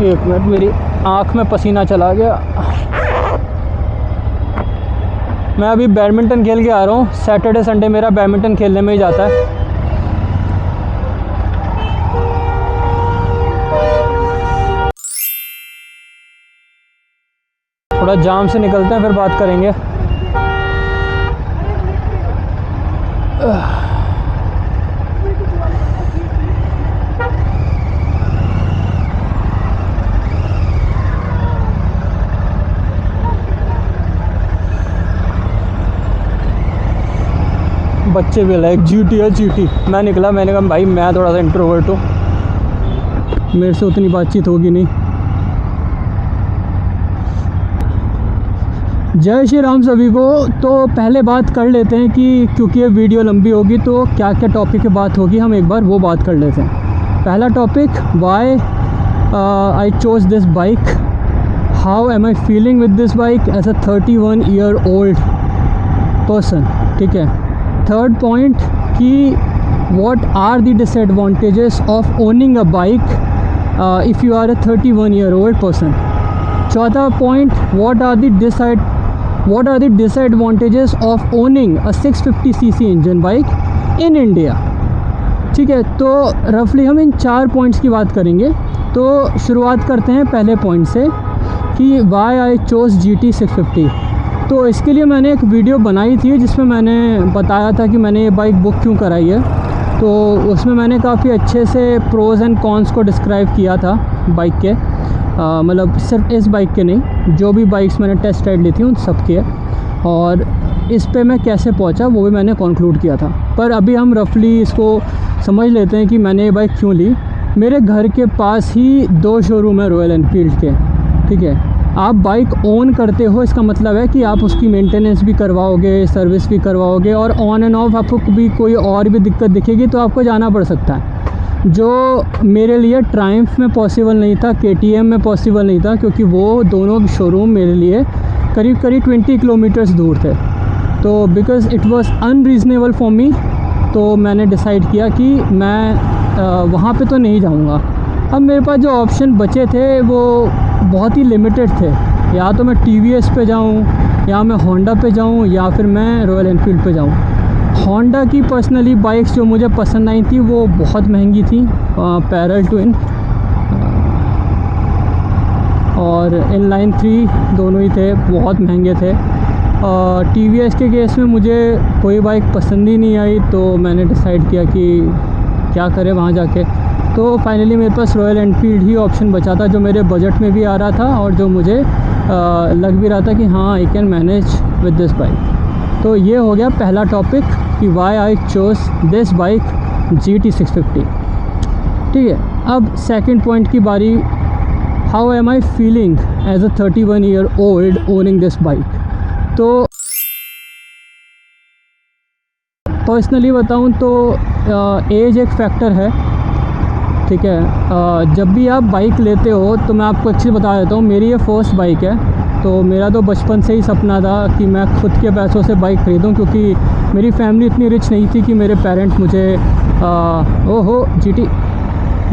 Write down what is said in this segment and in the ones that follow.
एक मिनट, मेरी आँख में पसीना चला गया। मैं अभी बैडमिंटन खेल के आ रहा हूँ। सैटरडे संडे मेरा बैडमिंटन खेलने में ही जाता है। थोड़ा जाम से निकलते हैं, फिर बात करेंगे। बच्चे भी लाइक जीटी है जीटी। मैं निकला, मैंने कहा भाई मैं थोड़ा सा इंट्रोवर्ट हूँ, मेरे से उतनी बातचीत होगी नहीं। जय श्री राम सभी को। तो पहले बात कर लेते हैं कि क्योंकि ये वीडियो लंबी होगी तो क्या क्या टॉपिक की बात होगी, हम एक बार वो बात कर लेते हैं। पहला topic, why I chose this bike, how am I feeling with this bike as a 31 year old person. ठीक है। थर्ड पॉइंट कि what are the disadvantages of owning a bike if you are a 31 year old person. चौथा point, what are the disadvantages of owning a 650cc engine bike in India. ठीक है। तो रफली हम इन 4 points की बात करेंगे। तो शुरुआत करते हैं पहले पॉइंट से कि why I chose GT 650। तो इसके लिए मैंने एक वीडियो बनाई थी जिसमें मैंने बताया था कि मैंने ये बाइक बुक क्यों कराई है। तो उसमें मैंने काफ़ी अच्छे से प्रोज़ एंड कॉन्स को डिस्क्राइब किया था बाइक के, मतलब सिर्फ इस बाइक के नहीं, जो भी बाइक्स मैंने टेस्ट राइड ली थी उन सब के, और इस पे मैं कैसे पहुंचा वो भी मैंने कंक्लूड किया था। पर अभी हम रफली इसको समझ लेते हैं कि मैंने ये बाइक क्यों ली। मेरे घर के पास ही 2 शोरूम है रॉयल एनफील्ड के। ठीक है। आप बाइक ओन करते हो, इसका मतलब है कि आप उसकी मेंटेनेंस भी करवाओगे, सर्विस भी करवाओगे, और ऑन एंड ऑफ आपको भी कोई और भी दिक्कत दिखेगी तो आपको जाना पड़ सकता है, जो मेरे लिए ट्रायम्फ में पॉसिबल नहीं था, KTM में पॉसिबल नहीं था, क्योंकि वो दोनों शोरूम मेरे लिए करीब 20 किलोमीटर्स दूर थे। तो because it was unreasonable for me, तो मैंने डिसाइड किया कि मैं वहाँ पे तो नहीं जाऊँगा। अब मेरे पास जो ऑप्शन बचे थे वो बहुत ही लिमिटेड थे, या तो मैं TVS पे जाऊँ, या मैं होंडा पे जाऊँ, या फिर मैं रॉयल एनफील्ड पे जाऊँ। होंडा की पर्सनली बाइक्स जो मुझे पसंद आई थी वो बहुत महंगी थी, पैरेलल ट्विन और इनलाइन 3 दोनों ही थे, बहुत महंगे थे। TVS के केस में मुझे कोई बाइक पसंद ही नहीं आई, तो मैंने डिसाइड किया कि क्या करें वहाँ जाके। तो फाइनली मेरे पास रॉयल एनफील्ड ही ऑप्शन बचा था, जो मेरे बजट में भी आ रहा था और जो मुझे लग भी रहा था कि हाँ I can manage with this bike. तो ये हो गया पहला टॉपिक कि why I chose this bike GT 650। ठीक है। अब सेकंड पॉइंट की बारी, how am I feeling as a 31 year old owning this bike. तो पर्सनली बताऊँ तो एज एक फैक्टर है। ठीक है। जब भी आप बाइक लेते हो तो मैं आपको एक चीज़ बता देता हूँ, मेरी ये फर्स्ट बाइक है। तो मेरा तो बचपन से ही सपना था कि मैं खुद के पैसों से बाइक ख़रीदूँ, क्योंकि मेरी फैमिली इतनी रिच नहीं थी कि मेरे पेरेंट्स मुझे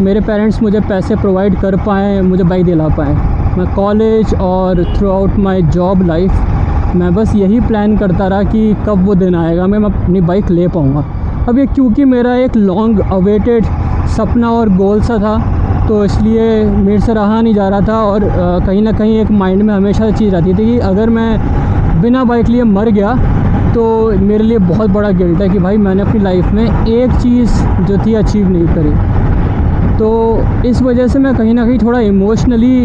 मेरे पेरेंट्स मुझे पैसे प्रोवाइड कर पाएँ, मुझे बाइक दिला पाएँ। मैं कॉलेज और through out my job life मैं बस यही प्लान करता रहा कि कब वो दिन आएगा मैं अपनी बाइक ले पाऊँगा। अब ये क्योंकि मेरा एक लॉन्ग अवेटेड सपना और गोल सा था, तो इसलिए मेरे से रहा नहीं जा रहा था। और कहीं ना कहीं एक माइंड में हमेशा चीज़ रहती थी कि अगर मैं बिना बाइक लिए मर गया तो मेरे लिए बहुत बड़ा गिल्ट है कि भाई मैंने अपनी लाइफ में एक चीज़ जो थी अचीव नहीं करी। तो इस वजह से मैं कहीं ना कहीं थोड़ा इमोशनली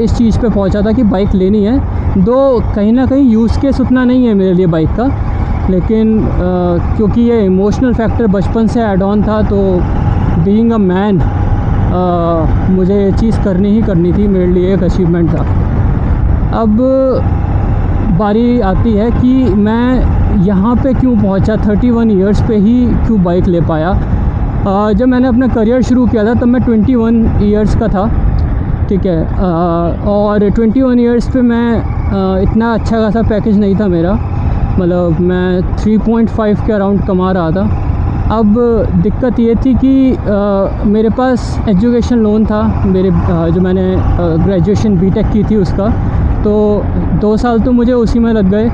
इस चीज़ पे पहुंचा था कि बाइक लेनी है। दो कहीं ना कहीं यूज़ केस उतना नहीं है मेरे लिए बाइक का, लेकिन क्योंकि ये इमोशनल फैक्टर बचपन से ऐड ऑन था, तो बीइंग अ मैन मुझे ये चीज़ करनी ही करनी थी, मेरे लिए एक अचीवमेंट था। अब बारी आती है कि मैं यहाँ पे क्यों पहुँचा, 31 ईयर्स पे ही क्यों बाइक ले पाया। जब मैंने अपना करियर शुरू किया था तब मैं 21 ईयर्स का था, ठीक है। और 21 ईयर्स पे मैं इतना अच्छा खासा पैकेज नहीं था मेरा, मतलब मैं 3.5 के अराउंड कमा रहा था। अब दिक्कत ये थी कि मेरे पास एजुकेशन लोन था, मेरे जो मैंने ग्रेजुएशन बीटेक की थी उसका, तो 2 साल तो मुझे उसी में लग गए।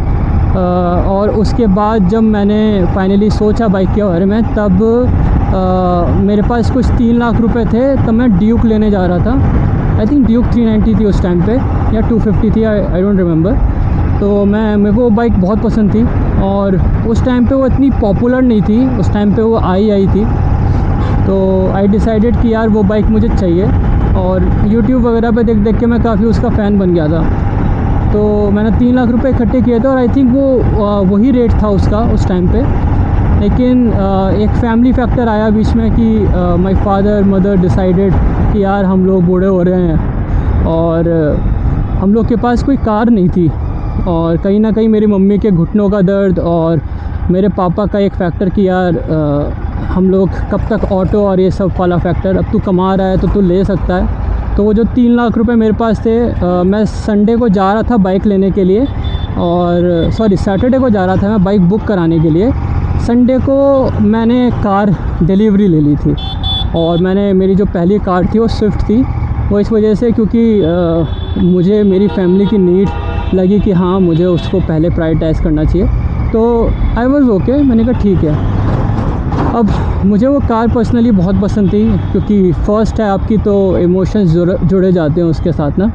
और उसके बाद जब मैंने फाइनली सोचा बाइक के बारे में, तब मेरे पास कुछ 3 लाख रुपए थे। तब मैं ड्यूक लेने जा रहा था, आई थिंक ड्यूक 390 थी उस टाइम पे, या 250 थी, आई डोंट रिमेंबर। तो मेरे को वो बाइक बहुत पसंद थी, और उस टाइम पे वो इतनी पॉपुलर नहीं थी, उस टाइम पे वो आई थी। तो आई डिसाइडेड कि यार वो बाइक मुझे चाहिए, और यूट्यूब वगैरह पे देख देख के मैं काफ़ी उसका फ़ैन बन गया था। तो मैंने 3 लाख रुपए इकट्ठे किए थे, और आई थिंक वो वही रेट था उसका उस टाइम पे। लेकिन एक फैमिली फैक्टर आया बीच में कि माय फादर मदर डिसाइडेड कि यार हम लोग बूढ़े हो रहे हैं, और हम लोग के पास कोई कार नहीं थी, और कहीं ना कहीं मेरी मम्मी के घुटनों का दर्द और मेरे पापा का एक फैक्टर कि यार हम लोग कब तक ऑटो और ये सब वाला फैक्टर, अब तू कमा रहा है तो तू ले सकता है। तो वो जो 3 लाख रुपए मेरे पास थे, मैं संडे को जा रहा था बाइक लेने के लिए, और सैटरडे को जा रहा था मैं बाइक बुक कराने के लिए। संडे को मैंने कार डिलीवरी ले ली थी, और मेरी जो पहली कार थी वो स्विफ्ट थी। वो इस वजह से क्योंकि मुझे मेरी फैमिली की नीड लगी कि हाँ मुझे उसको पहले प्रायोरिटाइज़ करना चाहिए, तो आई वाज ओके, मैंने कहा ठीक है। अब मुझे वो कार पर्सनली बहुत पसंद थी, क्योंकि फ़र्स्ट है आपकी, तो इमोशंस जुड़े जाते हैं उसके साथ ना।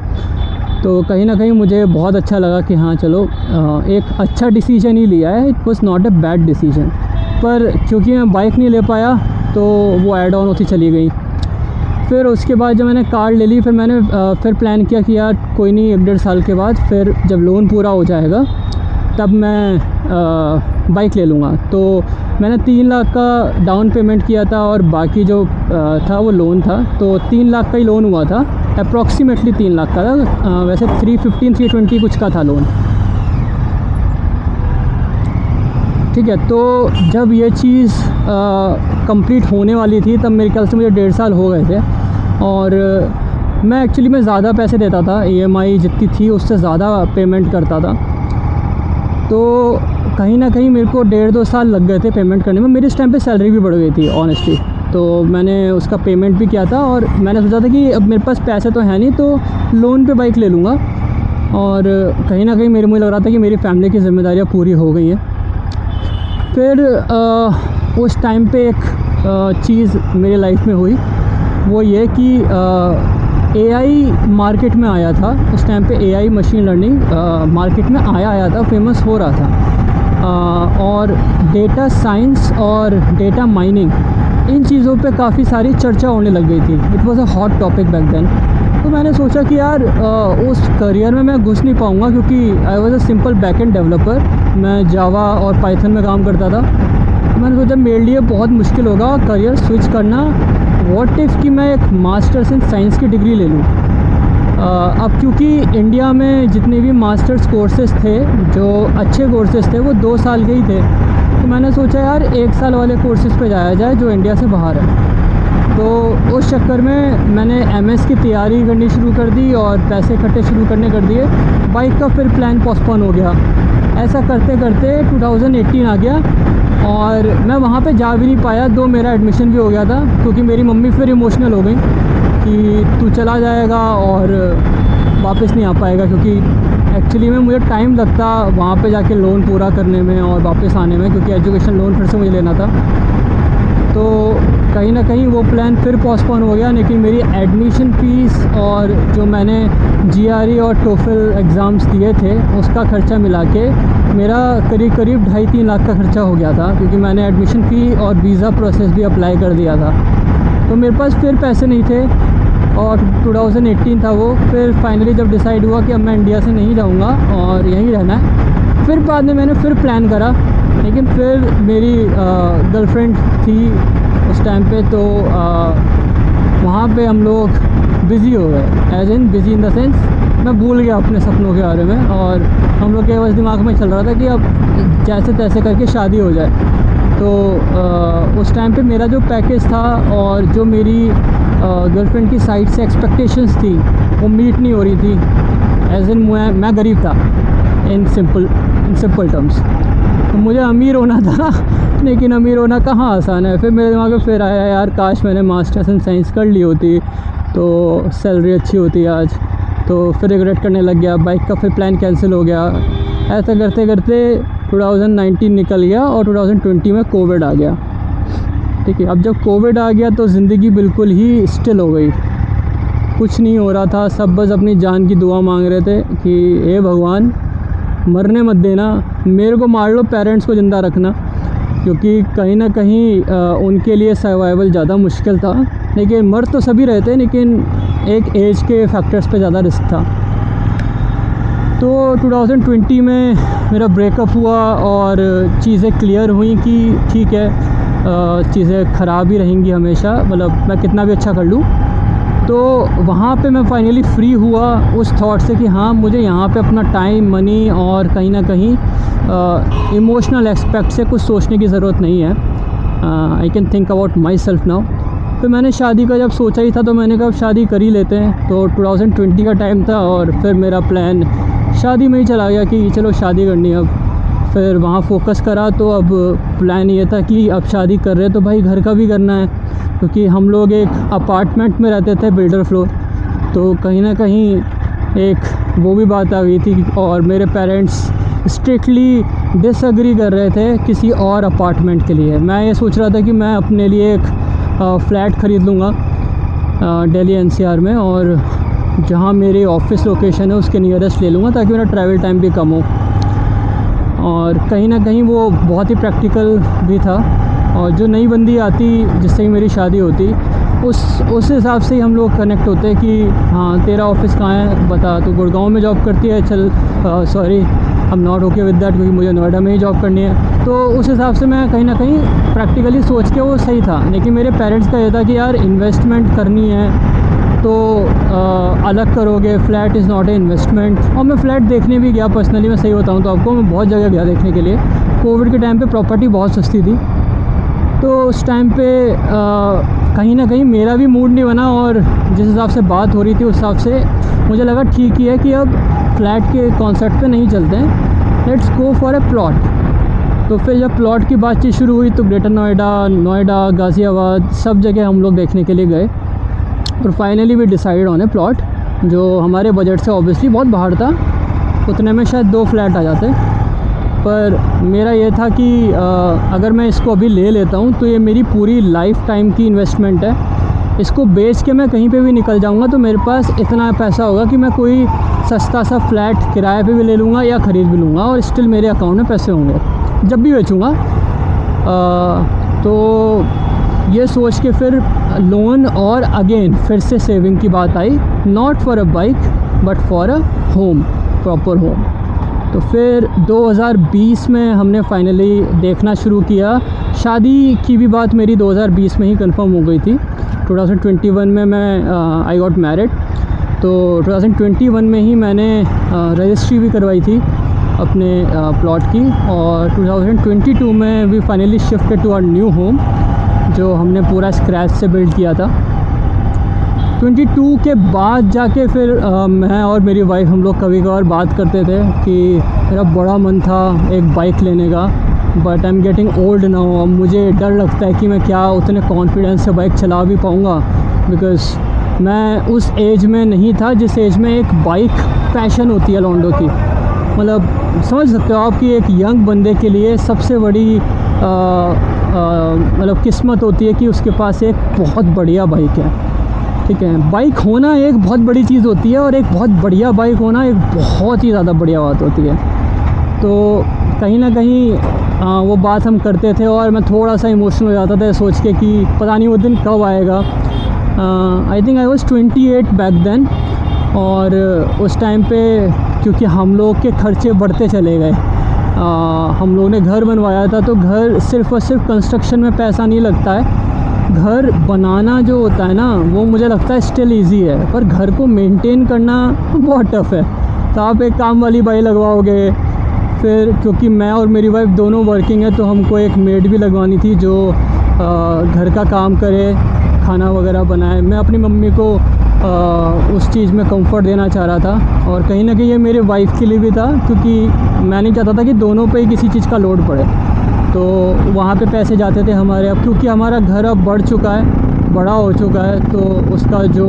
तो कहीं ना कहीं मुझे बहुत अच्छा लगा कि हाँ चलो एक अच्छा डिसीजन ही लिया है, it was not a bad decision. पर क्योंकि मैं बाइक नहीं ले पाया तो वो ऐड ऑन होती चली गई। फिर उसके बाद जब मैंने कार ले ली, फिर मैंने फिर प्लान किया कि यार कोई नहीं, 1-1.5 साल के बाद फिर जब लोन पूरा हो जाएगा तब मैं बाइक ले लूँगा। तो मैंने 3 लाख का डाउन पेमेंट किया था, और बाकी जो था वो लोन था, तो 3 लाख का ही लोन हुआ था, अप्रॉक्सीमेटली 3 लाख का था। वैसे 315-320 कुछ का था लोन, ठीक है। तो जब ये चीज़ कंप्लीट होने वाली थी तब मेरे ख्याल से मुझे 1.5 साल हो गए थे, और मैं एक्चुअली ज़्यादा पैसे देता था, EMI जितनी थी उससे ज़्यादा पेमेंट करता था। तो कहीं ना कहीं मेरे को 1.5-2 साल लग गए थे पेमेंट करने में। मेरी इस टाइम पे सैलरी भी बढ़ गई थी ऑनेस्टली, तो मैंने उसका पेमेंट भी किया था, और मैंने सोचा था कि अब मेरे पास पैसे तो है नहीं, तो लोन पे बाइक ले लूँगा। और कहीं ना कहीं मुझे लग रहा था कि मेरी फैमिली की ज़िम्मेदारियाँ पूरी हो गई हैं। फिर उस टाइम पे एक चीज़ मेरी लाइफ में हुई, वो ये कि AI मार्केट में आया था। उस टाइम पे AI मशीन लर्निंग मार्केट में आया था, फेमस हो रहा था, और डेटा साइंस और डेटा माइनिंग, इन चीज़ों पे काफ़ी सारी चर्चा होने लग गई थी। It was a hot topic back then. तो मैंने सोचा कि यार उस करियर में मैं घुस नहीं पाऊँगा, क्योंकि I was a simple backend developer, मैं जावा और पाइथन में काम करता था। तो मैंने सोचा मेरे लिए बहुत मुश्किल होगा करियर स्विच करना। व्हाट इफ़ कि मैं एक मास्टर्स इन साइंस की डिग्री ले लूँ। अब क्योंकि इंडिया में जितने भी मास्टर्स कोर्सेज़ थे, जो अच्छे कोर्सेज़ थे, वो 2 साल के ही थे। तो मैंने सोचा यार 1 साल वाले कोर्सेज़ पे जाया जाए जो इंडिया से बाहर है। तो उस चक्कर में मैंने MS की तैयारी करनी शुरू कर दी, और पैसे इकट्ठे शुरू करने कर दिए। बाइक का फिर प्लान पोस्टपोन हो गया। ऐसा करते करते 2018 आ गया, और मैं वहाँ पे जा भी नहीं पाया, दो मेरा एडमिशन भी हो गया था, क्योंकि मेरी मम्मी फिर इमोशनल हो गई कि तू चला जाएगा और वापस नहीं आ पाएगा, क्योंकि एक्चुअली में मुझे टाइम लगता वहाँ पे जाके लोन पूरा करने में और वापस आने में, क्योंकि एजुकेशन लोन फिर से मुझे लेना था। तो कहीं ना कहीं वो प्लान फिर पोस्टपोन हो गया। लेकिन मेरी एडमिशन फ़ीस और जो मैंने GRE और TOEFL एग्ज़ाम्स दिए थे उसका ख़र्चा मिला के मेरा करीब 2.5-3 लाख का ख़र्चा हो गया था, क्योंकि मैंने एडमिशन फ़ी और वीज़ा प्रोसेस भी अप्लाई कर दिया था। तो मेरे पास फिर पैसे नहीं थे, और 2018 था वो। फिर फाइनली जब डिसाइड हुआ कि अब मैं इंडिया से नहीं जाऊंगा और यहीं रहना है, फिर बाद में मैंने फिर प्लान करा। लेकिन फिर मेरी गर्लफ्रेंड थी उस टाइम पे, तो वहाँ पे हम लोग बिज़ी हो गए, as in busy in the sense मैं भूल गया अपने सपनों के बारे में, और हम लोग के बस दिमाग में चल रहा था कि अब जैसे तैसे करके शादी हो जाए। तो उस टाइम पे मेरा जो पैकेज था और जो मेरी गर्लफ्रेंड की साइड से एक्सपेक्टेशंस थी वो मीट नहीं हो रही थी। एज इन मैं गरीब था इन सिंपल टर्म्स। तो मुझे अमीर होना था लेकिन अमीर होना कहाँ आसान है। फिर मेरे दिमाग में फिर आया यार काश मैंने मास्टर्स इन साइंस कर ली होती तो सैलरी अच्छी होती आज। तो फिर रिग्रेट करने लग गया, बाइक का फिर प्लान कैंसिल हो गया। ऐसा करते करते 2019 निकल गया और 2020 में कोविड आ गया। ठीक है, अब जब कोविड आ गया तो ज़िंदगी बिल्कुल ही स्टिल हो गई, कुछ नहीं हो रहा था। सब बस अपनी जान की दुआ मांग रहे थे कि हे भगवान मरने मत देना, मेरे को मार लो, पेरेंट्स को ज़िंदा रखना, क्योंकि कहीं ना कहीं उनके लिए सर्वाइवल ज़्यादा मुश्किल था। लेकिन मर तो सभी रहते हैं, लेकिन एक एज के फैक्टर्स पे ज़्यादा रिस्क था। तो 2020 में मेरा ब्रेकअप हुआ और चीज़ें क्लियर हुई कि ठीक है चीज़ें ख़राब ही रहेंगी हमेशा, मतलब मैं कितना भी अच्छा कर लूँ। तो वहाँ पे मैं फाइनली फ्री हुआ उस थॉट से कि हाँ मुझे यहाँ पे अपना टाइम, मनी और कहीं ना कहीं इमोशनल एस्पेक्ट से कुछ सोचने की ज़रूरत नहीं है। I can think about my self now. फिर मैंने शादी का जब सोचा ही था तो मैंने कहा शादी कर ही लेते हैं। तो 2020 का टाइम था और फिर मेरा प्लान शादी में ही चला गया कि चलो शादी करनी है। अब फिर वहाँ फोकस करा तो अब प्लान ये था कि अब शादी कर रहे तो भाई घर का भी करना है, क्योंकि हम लोग एक अपार्टमेंट में रहते थे बिल्डर फ्लोर। तो कहीं ना कहीं एक वो भी बात आ गई थी और मेरे पेरेंट्स स्ट्रिक्टली डिसएग्री कर रहे थे किसी और अपार्टमेंट के लिए। मैं ये सोच रहा था कि मैं अपने लिए एक फ़्लैट ख़रीद लूँगा दिल्ली NCR में, और जहाँ मेरी ऑफिस लोकेशन है उसके नियरेस्ट ले लूँगा ताकि मेरा ट्रैवल टाइम भी कम हो। और कहीं ना कहीं वो बहुत ही प्रैक्टिकल भी था। और जो नई बंदी आती जिससे ही मेरी शादी होती उस हिसाब से ही हम लोग कनेक्ट होते कि हाँ तेरा ऑफिस कहाँ है बता, तो गुड़गांव में जॉब करती है, चल sorry I am not okay with that, क्योंकि मुझे नोएडा में ही जॉब करनी है। तो उस हिसाब से मैं कहीं ना कहीं प्रैक्टिकली सोच के वो सही था। लेकिन मेरे पेरेंट्स का ये था कि यार इन्वेस्टमेंट करनी है तो अलग करोगे, flat is not a investment. और मैं फ़्लैट देखने भी गया पर्सनली, मैं सही बताऊँ तो आपको, मैं बहुत जगह गया देखने के लिए। कोविड के टाइम पे प्रॉपर्टी बहुत सस्ती थी, तो उस टाइम पे कहीं ना कहीं मेरा भी मूड नहीं बना, और जिस हिसाब से बात हो रही थी उस हिसाब से मुझे लगा ठीक ही है कि अब फ्लैट के कॉन्सेप्ट पे नहीं चलते हैं, let's go for a plot. तो फिर जब प्लॉट की बातचीत शुरू हुई तो ग्रेटर नोएडा, गाज़ियाबाद सब जगह हम लोग देखने के लिए गए और finally we decided on a plot जो हमारे बजट से ऑब्वियसली बहुत बाहर था। उतने में शायद 2 फ्लैट आ जाते, पर मेरा ये था कि अगर मैं इसको अभी ले लेता हूँ तो ये मेरी पूरी लाइफ टाइम की इन्वेस्टमेंट है। इसको बेच के मैं कहीं पे भी निकल जाऊँगा तो मेरे पास इतना पैसा होगा कि मैं कोई सस्ता सा फ्लैट किराए पे भी ले लूँगा या ख़रीद भी लूँगा, और स्टिल मेरे अकाउंट में पैसे होंगे जब भी बेचूँगा। तो ये सोच के फिर लोन और अगेन फिर से सेविंग की बात आई, not for a bike but for a home, proper home. तो फिर 2020 में हमने फाइनली देखना शुरू किया। शादी की भी बात मेरी 2020 में ही कंफर्म हो गई थी। 2021 में मैं आई गॉट मैरिड, तो 2021 में ही मैंने रजिस्ट्री भी करवाई थी अपने प्लॉट की। और 2022 में we finally shifted to our new home जो हमने पूरा स्क्रैच से बिल्ड किया था। 22 के बाद जाके फिर मैं और मेरी वाइफ हम लोग कभी कभार बात करते थे कि मेरा बड़ा मन था एक बाइक लेने का, but I am getting old now. अब मुझे डर लगता है कि मैं क्या उतने कॉन्फिडेंस से बाइक चला भी पाऊँगा, बिकॉज़ मैं उस एज में नहीं था जिस एज में एक बाइक पैशन होती है लॉन्डो की। मतलब समझ सकते हो आप कि एक यंग बंदे के लिए सबसे बड़ी मतलब किस्मत होती है कि उसके पास एक बहुत बढ़िया बाइक है। ठीक है, बाइक होना एक बहुत बड़ी चीज़ होती है और एक बहुत बढ़िया बाइक होना एक बहुत ही ज़्यादा बढ़िया बात होती है। तो कहीं ना कहीं वो बात हम करते थे और मैं थोड़ा सा इमोशनल हो जाता था सोच के कि पता नहीं वो दिन कब आएगा। I think I was 28 back then, और उस टाइम पे क्योंकि हम लोग के खर्चे बढ़ते चले गए, हम लोगों ने घर बनवाया था, तो घर सिर्फ़ और सिर्फ कंस्ट्रक्शन में पैसा नहीं लगता है, घर बनाना जो होता है ना वो मुझे लगता है स्टिल इजी है, पर घर को मेंटेन करना बहुत टफ़ है। तो आप एक काम वाली बाई लगवाओगे, फिर क्योंकि मैं और मेरी वाइफ दोनों वर्किंग है तो हमको एक मेड भी लगवानी थी जो घर का काम करे, खाना वगैरह बनाए। मैं अपनी मम्मी को उस चीज़ में कंफर्ट देना चाह रहा था, और कहीं ना कहीं ये मेरे वाइफ के लिए भी था, क्योंकि मैं नहीं चाहता था कि दोनों पे ही किसी चीज़ का लोड पड़े। तो वहाँ पे पैसे जाते थे हमारे। अब क्योंकि हमारा घर अब बढ़ चुका है, बड़ा हो चुका है, तो उसका जो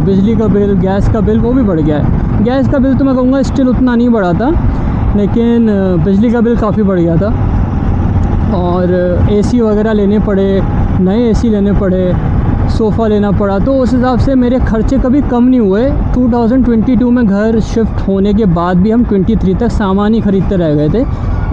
बिजली का बिल, गैस का बिल वो भी बढ़ गया है। गैस का बिल तो मैं कहूँगा स्टिल उतना नहीं बढ़ा था, लेकिन बिजली का बिल काफ़ी बढ़ गया था। और एसी वगैरह लेने पड़े, नए एसी लेने पड़े, सोफ़ा लेना पड़ा। तो उस हिसाब से मेरे खर्चे कभी कम नहीं हुए। 2022 में घर शिफ्ट होने के बाद भी हम 23 तक सामान ही ख़रीदते रह गए थे।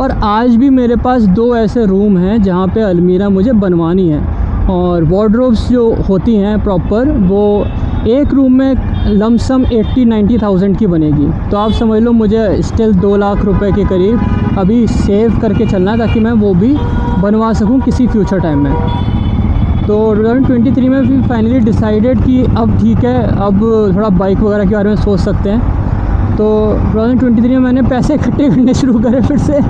और आज भी मेरे पास 2 ऐसे रूम हैं जहाँ पे अलमीरा मुझे बनवानी है, और वार्डरोब्स जो होती हैं प्रॉपर, वो एक रूम में लमसम 80-90,000 की बनेगी। तो आप समझ लो मुझे स्टिल 2 लाख रुपए के करीब अभी सेव करके चलना है, ताकि मैं वो भी बनवा सकूं किसी फ्यूचर टाइम में। तो 2023 में फिर फाइनली डिसाइडेड कि अब ठीक है, अब थोड़ा बाइक वगैरह के बारे में सोच सकते हैं। तो 2023 में मैंने पैसे इकट्ठे करने शुरू करे फिर से,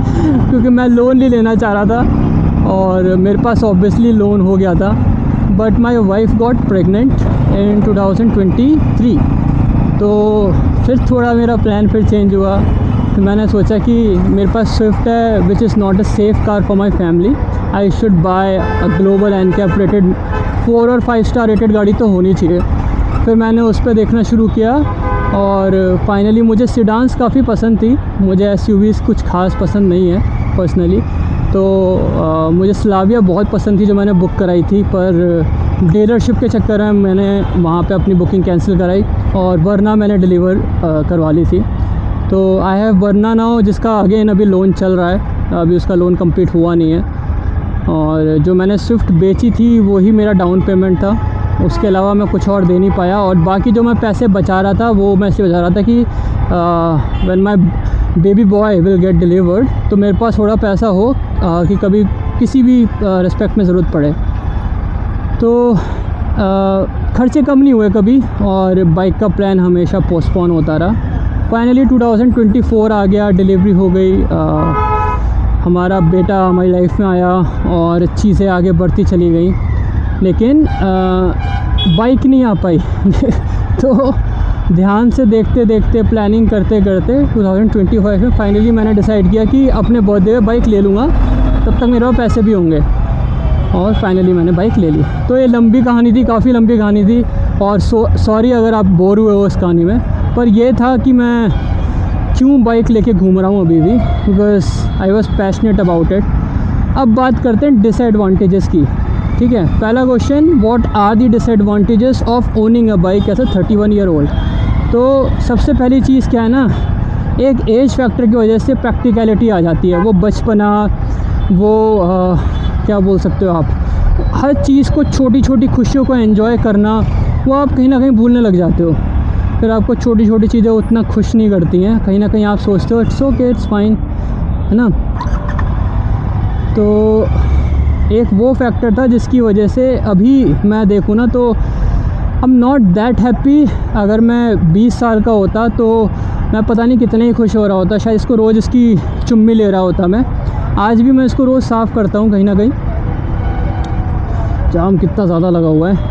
क्योंकि मैं लोन नहीं लेना चाह रहा था, और मेरे पास ऑब्वियसली लोन हो गया था। But my wife got pregnant इन 2023। तो फिर थोड़ा मेरा प्लान फिर चेंज हुआ। तो मैंने सोचा कि मेरे पास स्विफ्ट है, which is not a safe car for my family. I should buy a global NCAP rated 4 और 5 स्टार रेटेड गाड़ी तो होनी चाहिए। फिर मैंने उस पर देखना शुरू किया, और फाइनली मुझे सिडान्स काफ़ी पसंद थी। मुझे एसयूवीज़ कुछ खास पसंद नहीं है पर्सनली। तो मुझे स्लाविया बहुत पसंद थी जो मैंने बुक कराई थी, पर डीलरशिप के चक्कर में मैंने वहाँ पे अपनी बुकिंग कैंसिल कराई, और वरना मैंने डिलीवर करवा ली थी। तो आई हैव वरना नाउ, जिसका अगेन अभी लोन चल रहा है, अभी उसका लोन कंप्लीट हुआ नहीं है। और जो मैंने स्विफ्ट बेची थी वही मेरा डाउन पेमेंट था, उसके अलावा मैं कुछ और दे नहीं पाया। और बाकी जो मैं पैसे बचा रहा था वो मैं इसलिए बचा रहा था कि when my baby boy will get delivered, तो मेरे पास थोड़ा पैसा हो कि कभी किसी भी रिस्पेक्ट में ज़रूरत पड़े। तो खर्चे कम नहीं हुए कभी, और बाइक का प्लान हमेशा पोस्टपोन होता रहा। फाइनली 2024 आ गया, डिलीवरी हो गई, हमारा बेटा हमारी लाइफ में आया, और चीज़ें आगे बढ़ती चली गई, लेकिन बाइक नहीं आ पाई। तो ध्यान से देखते देखते, प्लानिंग करते करते 2025 में फाइनली मैंने डिसाइड किया कि अपने बर्थडे में बाइक ले लूँगा, तब तक मेरे पास पैसे भी होंगे। और फाइनली मैंने बाइक ले ली। तो ये लंबी कहानी थी, काफ़ी लंबी कहानी थी, और सॉरी अगर आप बोर हुए हो इस कहानी में, पर यह था कि मैं क्यों बाइक लेके घूम रहा हूँ अभी भी, because I was passionate about it. अब बात करते हैं डिसएडवांटेजेस की, ठीक है। पहला question, what are the disadvantages of owning a bike as a 31 year old. तो सबसे पहली चीज़ क्या है ना, एक एज फैक्टर की वजह से प्रैक्टिकलिटी आ जाती है। वो बचपना, वो क्या बोल सकते हो आप, हर चीज़ को, छोटी छोटी खुशियों को एंजॉय करना, वो आप कहीं ना कहीं भूलने लग जाते हो। फिर आपको छोटी छोटी चीज़ें उतना खुश नहीं करती हैं, कहीं ना कहीं आप सोचते हो इट्स ओके, इट्स फाइन, है ना। तो एक वो फैक्टर था जिसकी वजह से अभी मैं देखूँ ना तो I am not that happy. अगर मैं 20 साल का होता तो मैं पता नहीं कितने ही खुश हो रहा होता, शायद इसको रोज़ इसकी चुम्मी ले रहा होता मैं। आज भी मैं इसको रोज़ साफ़ करता हूँ कहीं ना कहीं। जाम कितना ज़्यादा लगा हुआ है।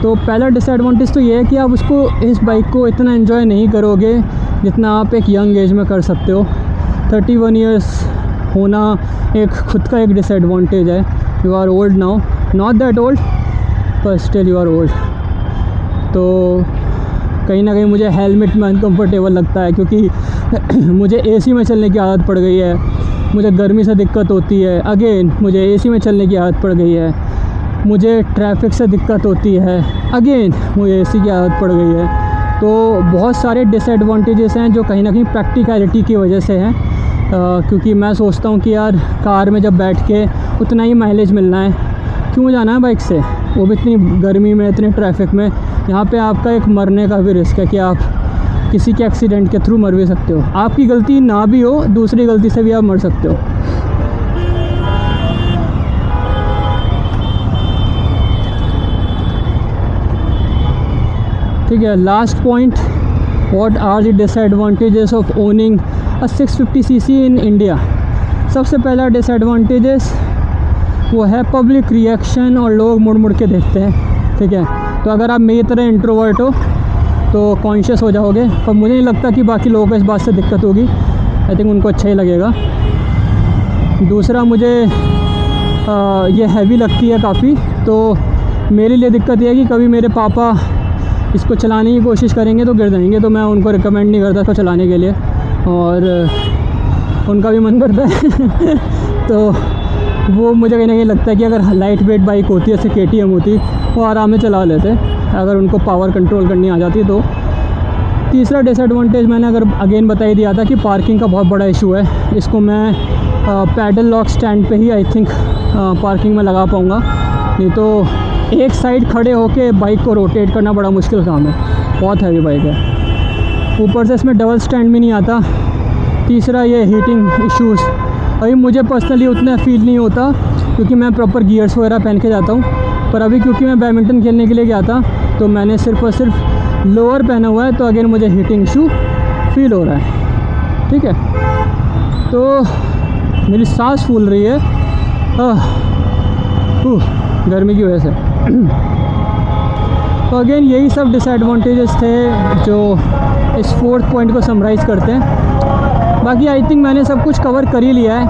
तो पहला डिसएडवांटेज तो ये है कि आप उसको, इस बाइक को इतना एंजॉय नहीं करोगे जितना आप एक यंग एज में कर सकते हो। 31 ईयर्स होना एक खुद का एक डिसएडवांटेज है। You are old now, not that old पर स्टिल यू आर ओल्ड। तो कहीं ना कहीं मुझे हेलमेट में अनकम्फर्टेबल लगता है, क्योंकि मुझे एसी में चलने की आदत पड़ गई है। मुझे गर्मी से दिक्कत होती है, अगेन मुझे एसी में चलने की आदत पड़ गई है। मुझे ट्रैफिक से दिक्कत होती है, अगेन मुझे एसी की आदत पड़ गई है। तो बहुत सारे डिसएडवांटेजेस हैं जो कहीं ना कहीं प्रैक्टिकलिटी की वजह से हैं। क्योंकि मैं सोचता हूँ कि यार कार में जब बैठ के उतना ही माइलेज मिलना है, क्यों जाना है बाइक से, वो भी इतनी गर्मी में, इतने ट्रैफिक में। यहाँ पे आपका एक मरने का भी रिस्क है कि आप किसी के एक्सीडेंट के थ्रू मर भी सकते हो। आपकी गलती ना भी हो, दूसरी गलती से भी आप मर सकते हो। ठीक है, last point, what are the disadvantages of owning a 650cc in India. सबसे पहला डिसएडवांटेजेस वो है पब्लिक रिएक्शन, और लोग मुड़ मुड़ के देखते हैं। ठीक है, तो अगर आप मेरी तरह इंट्रोवर्ट हो तो कॉन्शियस हो जाओगे, पर मुझे नहीं लगता कि बाकी लोगों को इस बात से दिक्कत होगी। आई थिंक उनको अच्छा ही लगेगा। दूसरा, मुझे ये हैवी लगती है काफ़ी, तो मेरे लिए दिक्कत ये है कि कभी मेरे पापा इसको चलाने की कोशिश करेंगे तो गिर जाएंगे, तो मैं उनको रिकमेंड नहीं करता इसको चलाने के लिए, और उनका भी मन करता है तो वो मुझे कहीं ना कहीं लगता है कि अगर लाइट वेट बाइक होती है, जैसे KTM होती, वो आराम में चला लेते अगर उनको पावर कंट्रोल करनी आ जाती तो। तीसरा डिसएडवांटेज मैंने अगर अगेन बता ही दिया था कि पार्किंग का बहुत बड़ा इशू है। इसको मैं पैडल लॉक स्टैंड पे ही आई थिंक पार्किंग में लगा पाऊँगा, नहीं तो एक साइड खड़े होके बाइक को रोटेट करना बड़ा मुश्किल काम है, बहुत हैवी बाइक है। ऊपर से इसमें डबल स्टैंड भी नहीं आता। तीसरा, ये हीटिंग इश्यूज़, अभी मुझे पर्सनली उतना फील नहीं होता क्योंकि मैं प्रॉपर गियर्स वगैरह पहन के जाता हूँ, पर अभी क्योंकि मैं बैडमिंटन खेलने के लिए गया था तो मैंने सिर्फ और सिर्फ लोअर पहना हुआ है, तो अगेन मुझे हीटिंग इशू फील हो रहा है। ठीक है, तो मेरी सांस फूल रही है गर्मी की वजह से तो अगेन यही सब डिसएडवांटेजेस थे जो इस 4th पॉइंट को समराइज़ करते हैं। बाकी आई थिंक मैंने सब कुछ कवर कर ही लिया है।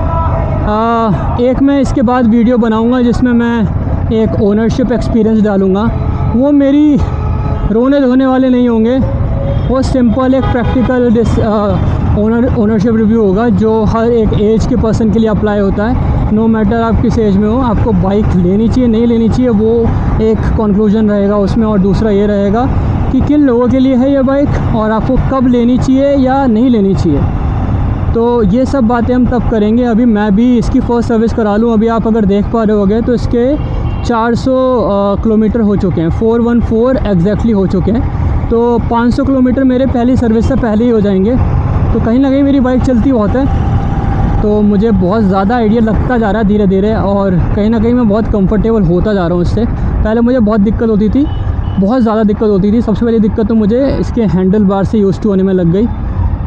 एक मैं इसके बाद वीडियो बनाऊंगा जिसमें मैं एक ओनरशिप एक्सपीरियंस डालूंगा। वो मेरी रोने धोने वाले नहीं होंगे, वो सिंपल एक प्रैक्टिकल ओनरशिप रिव्यू होगा जो हर एक एज के पर्सन के लिए अप्लाई होता है। नो मैटर आप किस एज में हो, आपको बाइक लेनी चाहिए नहीं लेनी चाहिए, वो एक कंक्लूजन रहेगा उसमें। और दूसरा ये रहेगा कि किन लोगों के लिए है ये बाइक और आपको कब लेनी चाहिए या नहीं लेनी चाहिए। तो ये सब बातें हम तब करेंगे। अभी मैं भी इसकी फ़र्स्ट सर्विस करा लूँ। अभी आप अगर देख पा रहे होगे तो इसके 400 किलोमीटर हो चुके हैं, 414 एग्जैक्टली हो चुके हैं। तो 500 किलोमीटर मेरे पहली सर्विस से पहले ही हो जाएंगे। तो कहीं ना कहीं मेरी बाइक चलती बहुत है, तो मुझे बहुत ज़्यादा आइडिया लगता जा रहा है धीरे धीरे, और कहीं ना कहीं मैं बहुत कंफर्टेबल होता जा रहा हूँ इससे। पहले मुझे बहुत दिक्कत होती थी, बहुत ज़्यादा दिक्कत होती थी। सबसे पहली दिक्कत तो मुझे इसके हैंडल बार से यूज़ टू होने में लग गई,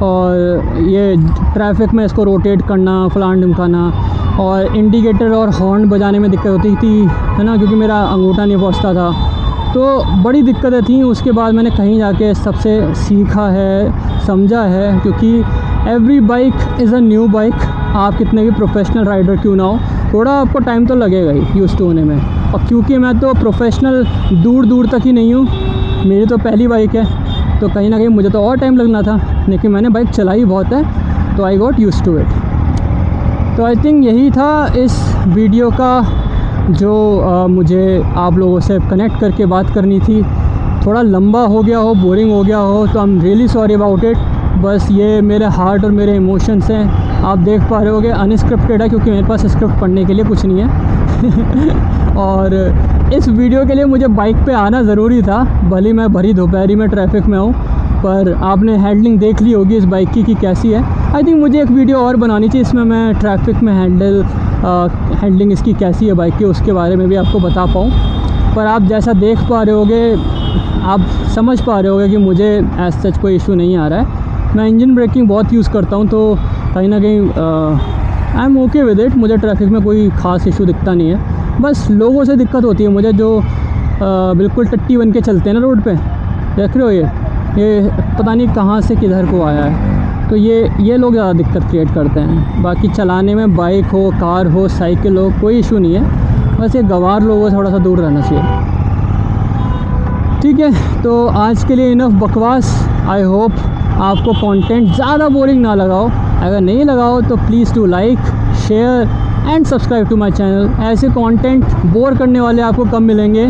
और ये ट्रैफिक में इसको रोटेट करना, फलान ढिमकाना, और इंडिकेटर और हॉर्न बजाने में दिक्कत होती थी, है ना, क्योंकि मेरा अंगूठा नहीं पहुँचता था। तो बड़ी दिक्कतें थी। उसके बाद मैंने कहीं जाके सबसे सीखा है, समझा है, क्योंकि every bike is a new bike. आप कितने भी प्रोफेशनल राइडर क्यों ना हो, थोड़ा आपको टाइम तो लगेगा ही यूज़ टू होने में। और क्योंकि मैं तो प्रोफेशनल दूर दूर तक ही नहीं हूँ, मेरी तो पहली बाइक है, तो कहीं ना कहीं मुझे तो और टाइम लगना था, लेकिन मैंने बाइक चलाई बहुत है, तो I got used to it. तो आई थिंक यही था इस वीडियो का जो मुझे आप लोगों से कनेक्ट करके बात करनी थी। थोड़ा लंबा हो गया हो, बोरिंग हो गया हो, तो I am really sorry about it. बस ये मेरे हार्ट और मेरे इमोशंस हैं। आप देख पा रहे होगे अनस्क्रिप्टेड है, क्योंकि मेरे पास स्क्रिप्ट पढ़ने के लिए कुछ नहीं है और इस वीडियो के लिए मुझे बाइक पे आना ज़रूरी था, भले मैं भरी दोपहरी में ट्रैफिक में हूँ। पर आपने हैंडलिंग देख ली होगी इस बाइक की कि कैसी है। आई थिंक मुझे एक वीडियो और बनानी चाहिए, इसमें मैं ट्रैफिक में हैंडलिंग इसकी कैसी है बाइक की, उसके बारे में भी आपको बता पाऊँ। पर आप जैसा देख पा रहे होगे, आप समझ पा रहे होगे कि मुझे एज सच कोई इशू नहीं आ रहा है। मैं इंजन ब्रेकिंग बहुत यूज़ करता हूँ, तो कहीं ना कहीं I am okay with it. मुझे ट्रैफिक में कोई ख़ास इशू दिखता नहीं है। बस लोगों से दिक्कत होती है मुझे, जो बिल्कुल टट्टी बन के चलते हैं ना रोड पे। देख रहे हो ये पता नहीं कहाँ से किधर को आया है, तो ये लोग ज़्यादा दिक्कत क्रिएट करते हैं। बाकी चलाने में बाइक हो, कार हो, साइकिल हो, कोई इशू नहीं है। बस ये गंवार लोगों से थोड़ा सा दूर रहना चाहिए। ठीक है, तो आज के लिए इनफ बकवास। आई होप आपको कंटेंट ज़्यादा बोरिंग ना लगाओ। अगर नहीं लगाओ तो please do like, share and subscribe to my channel. ऐसे कंटेंट बोर करने वाले आपको कम मिलेंगे।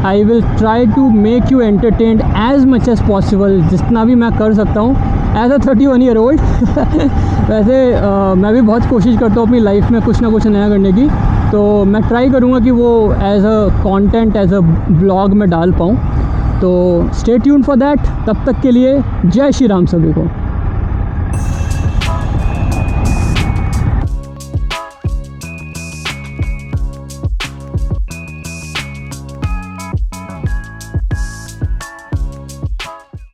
I will try to make you entertained as much as possible, जितना भी मैं कर सकता हूँ एज अ 31 ईयर ओल्ड। वैसे मैं भी बहुत कोशिश करता हूँ अपनी लाइफ में कुछ ना कुछ नया करने की, तो मैं ट्राई करूँगा कि वो as a content, as a blog में डाल पाऊँ। तो स्टे ट्यून फॉर दैट। तब तक के लिए जय श्री राम सभी को।